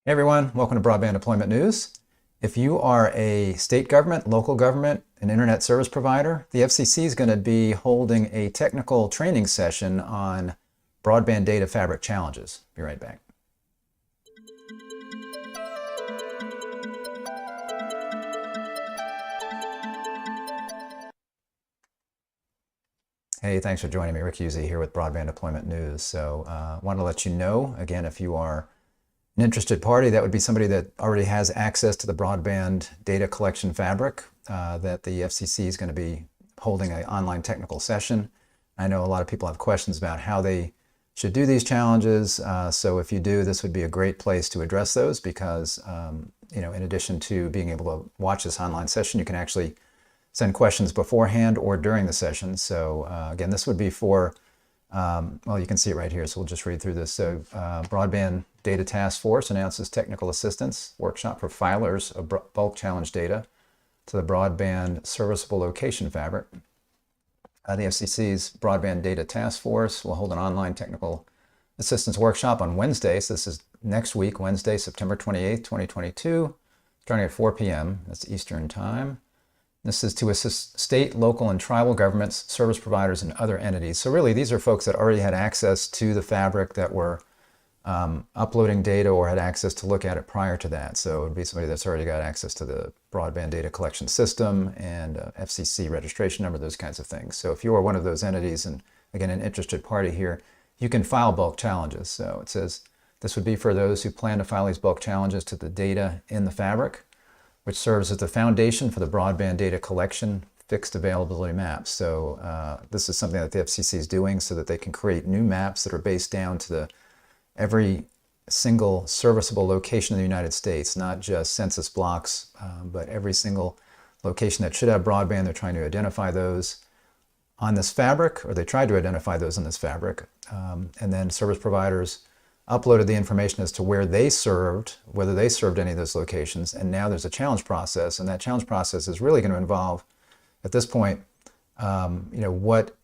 Hey everyone, welcome to Broadband Deployment News. If you are a state government, local government, an internet service provider, the FCC is going to be holding a technical training session on broadband data fabric challenges. Be right back. Hey, thanks for joining me. Rick Husey here with Broadband Deployment News. So I want to let you know, again, if you are an interested party, that would be somebody that already has access to the broadband data collection fabric, that the FCC is going to be holding an online technical session. I know a lot of people have questions about how they should do these challenges. So if you do, this would be a great place to address those because, in addition to being able to watch this online session, you can actually send questions beforehand or during the session. So again, this would be for, well, you can see it right here, so we'll just read through this. So Broadband Data Task Force announces technical assistance workshop for filers of bulk challenge data to the Broadband Serviceable Location Fabric. The FCC's Broadband Data Task Force will hold an online technical assistance workshop on Wednesday. So this is next week, Wednesday, September 28th, 2022, starting at 4 p.m. That's Eastern Time. This is to assist state, local, and tribal governments, service providers, and other entities. So really, these are folks that already had access to the fabric, that were uploading data or had access to look at it prior to that. So it would be somebody that's already got access to the broadband data collection system and FCC registration number, those kinds of things. So if you are one of those entities, and again, an interested party here, you can file bulk challenges. So it says this would be for those who plan to file these bulk challenges to the data in the fabric, which serves as the foundation for the broadband data collection fixed availability maps. So this is something that the FCC is doing so that they can create new maps that are based down to every single serviceable location in the United States, not just census blocks, but every single location that should have broadband. They're trying to identify those on this fabric, or they tried to identify those in this fabric. And then service providers uploaded the information as to where they served, whether they served any of those locations, and now there's a challenge process, and that challenge process is really going to involve, at this point, what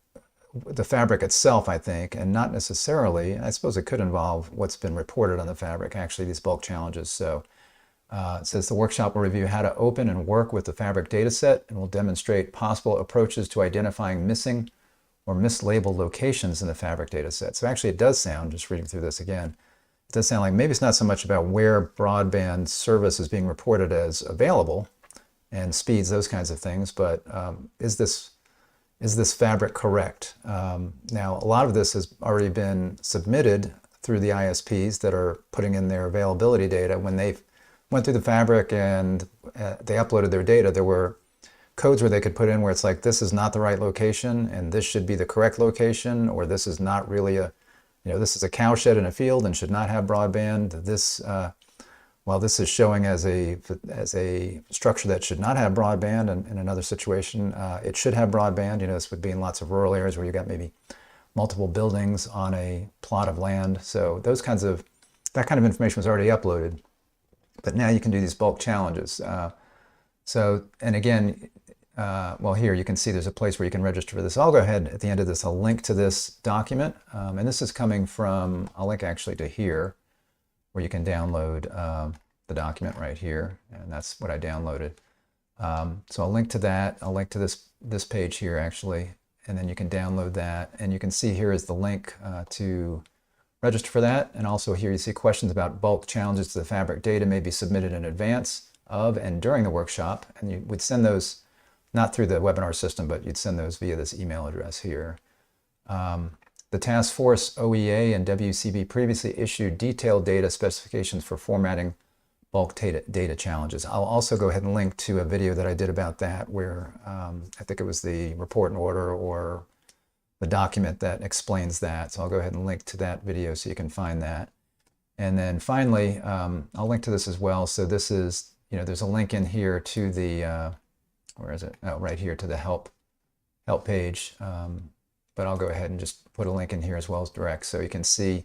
the fabric itself, I think, and not necessarily, I suppose it could involve what's been reported on the fabric, actually, these bulk challenges. So it says the workshop will review how to open and work with the fabric data set and will demonstrate possible approaches to identifying missing or mislabeled locations in the fabric data set. So actually it does sound, just reading through this again, it does sound like maybe it's not so much about where broadband service is being reported as available and speeds, those kinds of things, but is this fabric correct? Now, a lot of this has already been submitted through the ISPs that are putting in their availability data. When they went through the fabric and they uploaded their data, there were codes where they could put in where it's like, this is not the right location and this should be the correct location, or this is not really this is a cow shed in a field and should not have broadband. This, while this is showing as a structure that should not have broadband, and in another situation, it should have broadband. This would be in lots of rural areas where you got maybe multiple buildings on a plot of land. So that kind of information was already uploaded, but now you can do these bulk challenges. And again, well, here you can see there's a place where you can register for this. I'll go ahead at the end of this, I'll link to this document. And this is coming from, I'll link actually to here, where you can download the document right here. And that's what I downloaded. So I'll link to that. I'll link to this page here actually. And then you can download that. And you can see here is the link to register for that. And also here you see questions about bulk challenges to the fabric data may be submitted in advance of and during the workshop, and you would send those not through the webinar system, but you'd send those via this email address here. The task force, OEA, and WCB previously issued detailed data specifications for formatting bulk data challenges. I'll also go ahead and link to a video that I did about that, where I think it was the report and order or the document that explains that. So I'll go ahead and link to that video so you can find that. And then finally, I'll link to this as well. So this is, there's a link in here to the, where is it? Oh, right here to the help page. But I'll go ahead and just put a link in here as well as direct, so you can see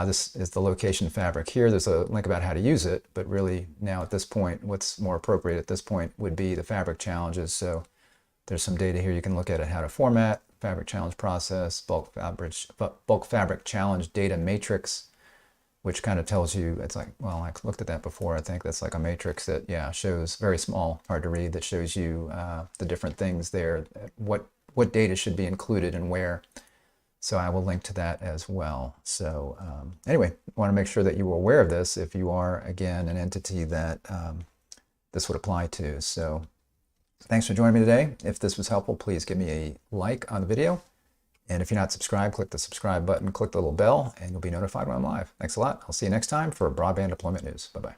this is the location fabric here. There's a link about how to use it, but really now at this point, what's more appropriate at this point would be the fabric challenges. So there's some data here you can look at how to format, fabric challenge process, bulk fabric challenge data matrix, which kind of tells you, it's like, well, I looked at that before. I think that's like a matrix that, yeah, shows, very small, hard to read, that shows you the different things there, what data should be included and where. So I will link to that as well. So anyway, I want to make sure that you are aware of this if you are, again, an entity that this would apply to. So thanks for joining me today. If this was helpful, please give me a like on the video. And if you're not subscribed, click the subscribe button, click the little bell, and you'll be notified when I'm live. Thanks a lot. I'll see you next time for Broadband Deployment News. Bye-bye.